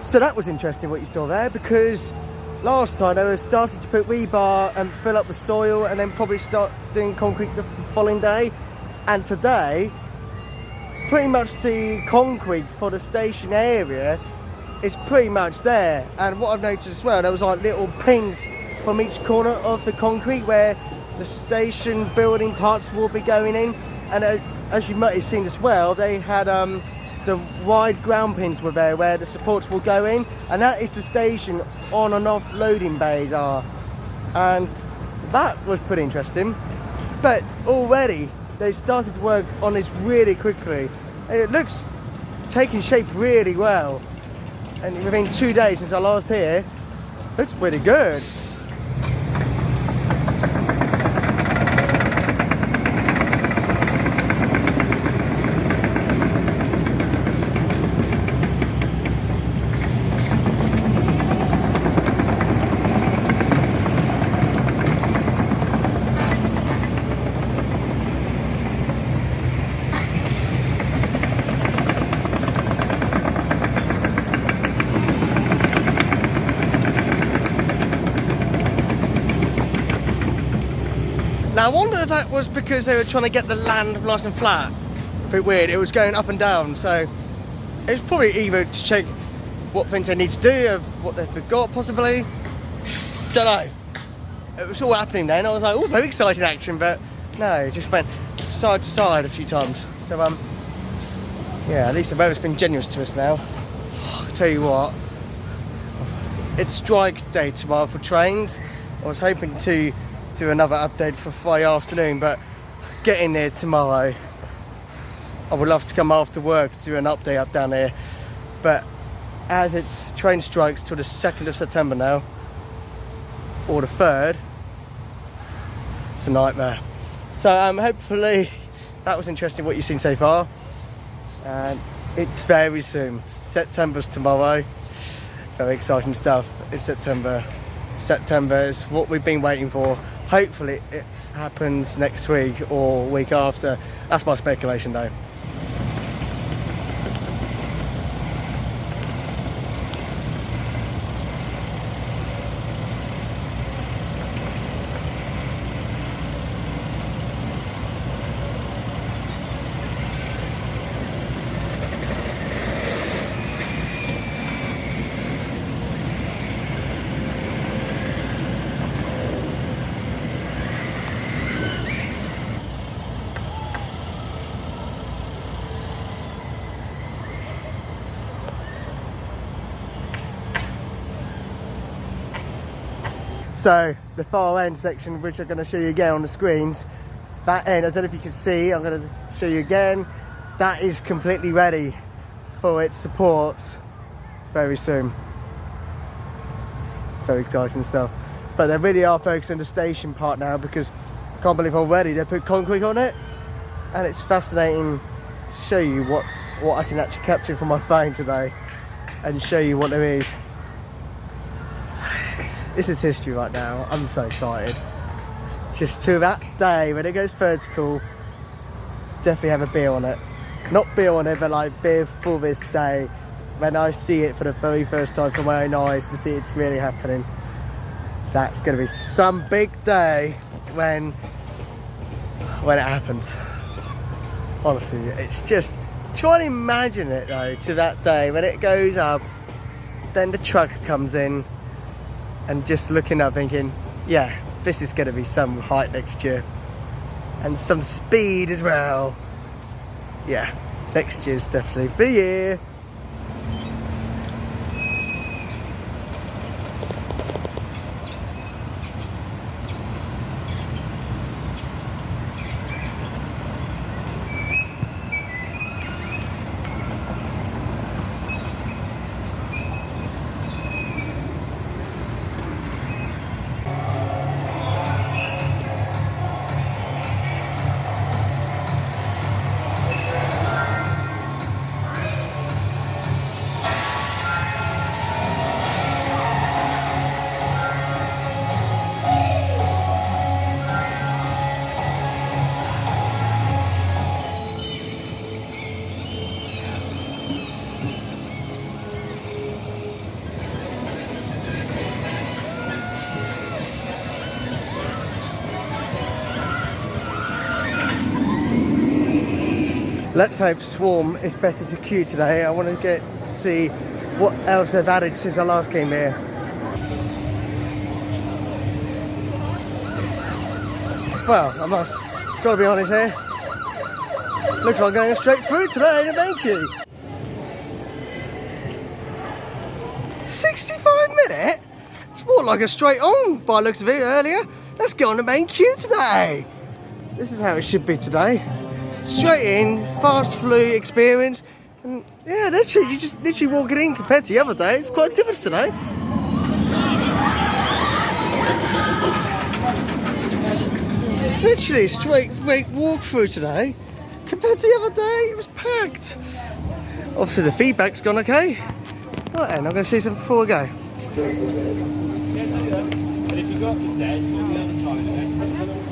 So that was interesting what you saw there, because last time they were starting to put rebar and fill up the soil and then probably start doing concrete the following day. And today, pretty much the concrete for the station area is pretty much there. And what I've noticed as well, there was like little pings from each corner of the concrete where the station building parts will be going in. And as you might have seen as well, they had the wide ground pins were there where the supports will go in, and that is the station on and off loading bays are. And that was pretty interesting. But already they started to work on this really quickly. It looks taking shape really well, and within 2 days since I last here, looks pretty good. Now I wonder if that was because they were trying to get the land nice and flat. A bit weird, it was going up and down, so it was probably either to check what things they need to do, of what they forgot possibly. Don't know. It was all happening then. I was like, oh, very exciting action, but no, it just went side to side a few times. So yeah, at least the weather's been generous to us now. I'll tell you what, it's strike day tomorrow for trains. I was hoping to do another update for Friday afternoon, but getting there tomorrow, I would love to come after work to do an update up down here, but as it's train strikes till the 2nd of September now, or the 3rd, it's a nightmare. So hopefully that was interesting what you've seen so far, and it's very soon. September's tomorrow. Very exciting stuff. It's September. September is what we've been waiting for. Hopefully it happens next week or week after. That's my speculation though. So the far end section, which I'm going to show you again on the screens, that end, I don't know if you can see, I'm going to show you again, that is completely ready for its supports very soon. It's very exciting stuff. But they really are focusing on the station part now, because I can't believe already they put concrete on it. And it's fascinating to show you what I can actually capture from my phone today and show you what there is. This is history right now. I'm so excited. Just to that day when it goes vertical, definitely have a beer on it. Not beer on it, but like beer for this day when I see it for the very first time from my own eyes, to see it's really happening. That's going to be some big day when it happens. Honestly, it's just, try and imagine it though, to that day when it goes up, then the truck comes in, and just looking up thinking, yeah, this is going to be some height next year. And some speed as well. Yeah, next year's definitely the year. Let's hope Swarm is better to queue today. I want to get to see what else they've added since I last came here. Well, I must, gotta be honest here. Looks like I'm going straight through today, no thank you. 65 minutes? It's more like a straight on by the looks of it earlier. Let's get on the main queue today. This is how it should be today. Straight in, fast flu experience. And yeah, literally, you just literally walking in compared to the other day. It's quite different today. It's literally a straight walk through today. Compared to the other day, it was packed. Obviously the feedback's gone okay. Right then, I'm going to see some before we go.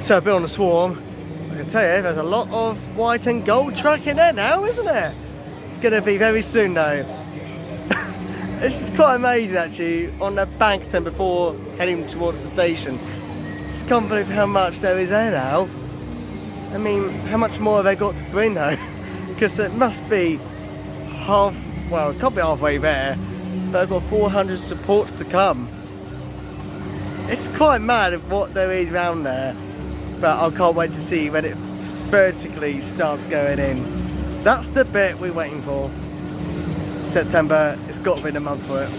So a bit on the Swarm. I can tell you, there's a lot of white and gold track in there now, isn't there? It's going to be very soon though. This is quite amazing actually, on the bank turn before heading towards the station. Just can't believe how much there is there now. I mean, how much more have they got to bring though? Because it must be well, it can't be halfway there, but I've got 400 supports to come. It's quite mad at what there is around there, but I can't wait to see when it vertically starts going in. That's the bit we're waiting for. September, it's got to be the month for it.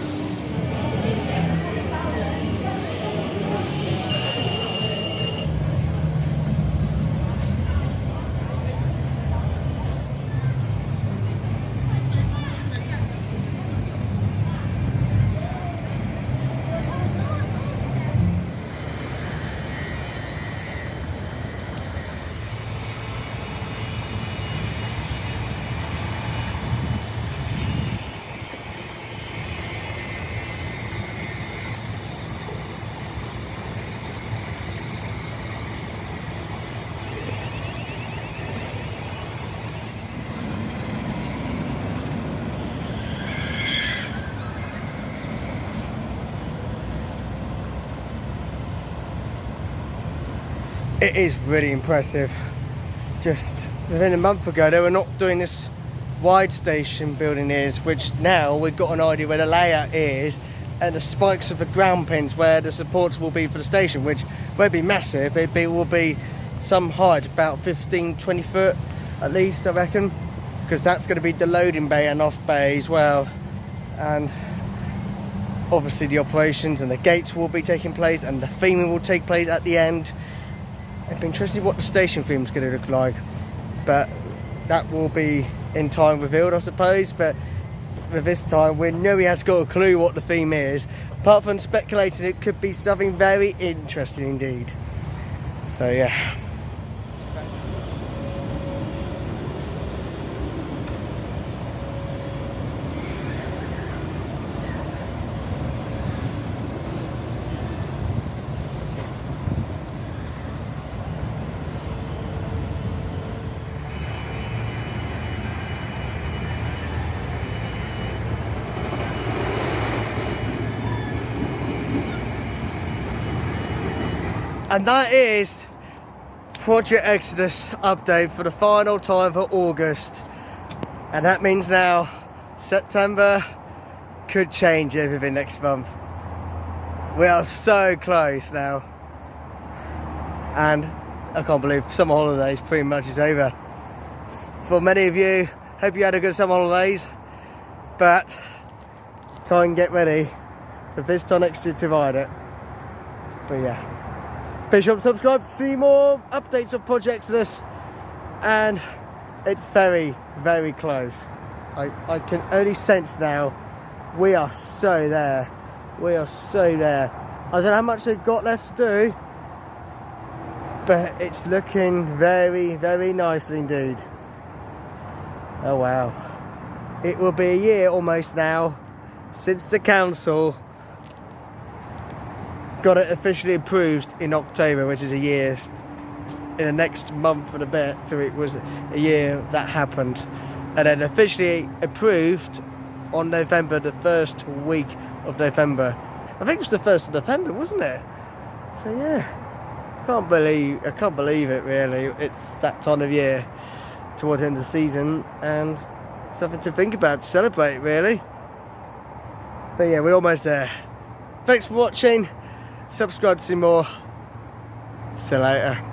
It is really impressive. Just within a month ago they were not doing this wide station building is, which now we've got an idea where the layout is and the spikes of the ground pins where the supports will be for the station, which won't be massive. It will be some height, about 15-20 foot at least I reckon, because that's going to be the loading bay and off bay as well, and obviously the operations and the gates will be taking place and the theming will take place at the end. It'd be interesting what the station theme's going to look like, but that will be in time revealed, I suppose. But for this time, nobody has got a clue what the theme is, apart from speculating it could be something very interesting indeed. So yeah. And that is Project Exodus update for the final time for August. And that means now September could change everything next month. We are so close now. And I can't believe summer holidays pretty much is over. For many of you, hope you had a good summer holidays. But time and get ready for this time next year to ride it. But yeah. Be sure to subscribe to see more updates of Project Exodus, and it's very, very close. I can only sense now we are so there. We are so there. I don't know how much they've got left to do, but it's looking very, very nicely indeed. Oh wow. It will be a year almost now since the council got it officially approved in October, which is a year in the next month and a bit, so it was a year that happened, and then officially approved on November, the first week of November. I think it was the 1st of November, wasn't it? So yeah, I can't believe it really. It's that time of year. towards the end of the season, and something to think about, to celebrate, really. But yeah, we're almost there. Thanks for watching. Subscribe to see more. See you later.